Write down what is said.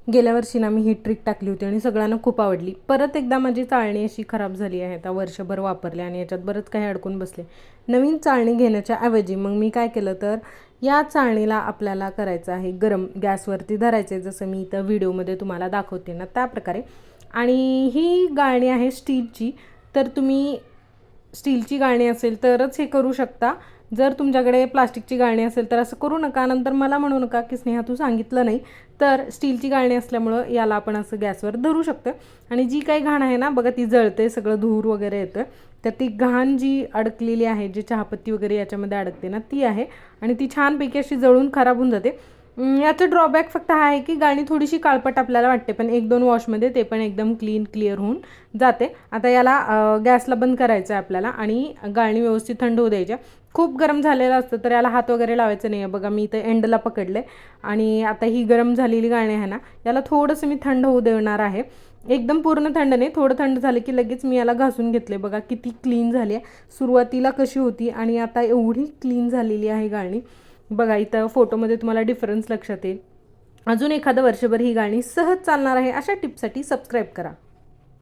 गेल्या वर्षी ना मी ही ट्रिक टाकली होती आणि सगळ्यांना खूप आवडली. परत एकदा माझी चाळणी अशी खराब झाली आहे. आता वर्षभर वापरले आणि याच्यात बरंच काही अडकून बसले. नवीन चाळणी घेण्याच्या ऐवजी मग मी काय केलं, तर या चाळणीला आपल्याला करायचं आहे गरम, गॅसवरती धरायचं आहे, जसं मी इथं व्हिडिओमध्ये तुम्हाला दाखवते ना त्याप्रकारे. आणि ही गाळणी आहे स्टीलची, तर तुम्ही स्टीलची गाळणी असेल तरच हे करू शकता. जर तुमच्याकडे प्लास्टिकची गाळणी असेल तर असं करू नका. नंतर मला म्हणू नका की स्नेहा तू सांगितलं नाही. तर स्टीलची गाळणी असल्यामुळं याला आपण असं गॅसवर धरू शकतो. आणि जी काही घाण आहे ना बघा, ती जळते, सगळं धूर वगैरे येतं. तर ती घाण जी अडकलेली आहे, जी चहापत्ती वगैरे याच्यामध्ये अडकते ना, ती आहे. आणि ती छानपैकी अशी जळून खराब होऊन जाते. याचं ड्रॉबॅक फक्त हा आहे की गाळणी थोडीशी काळपट आपल्याला वाटते, पण 1-2 वॉशमध्ये ते पण एकदम क्लिअर होऊन जाते. आता याला गॅसला बंद करायचं आहे आपल्याला आणि गाळणी व्यवस्थित थंड होऊ द्यायच्या. खूप गरम झालेलं असतं तर याला हात वगैरे लावायचं नाही आहे. बघा मी इथं एंडला पकडले आणि आता ही गरम झालेली गाळणी आहे ना, याला थोडंसं मी थंड होऊ देणार आहे. एकदम पूर्ण थंड नाही, थोडं थंड झालं की लगेच मी याला घासून घेतले. बघा किती क्लीन झाली आहे. सुरुवातीला कशी होती आणि आता एवढी क्लीन झालेली आहे गाळणी. बघा इथं फोटोमध्ये तुम्हाला डिफरन्स लक्षात येईल. अजून एखादं वर्षभर ही गाळणी सहज चालणार आहे. अशा टिप्ससाठी सबस्क्राईब करा.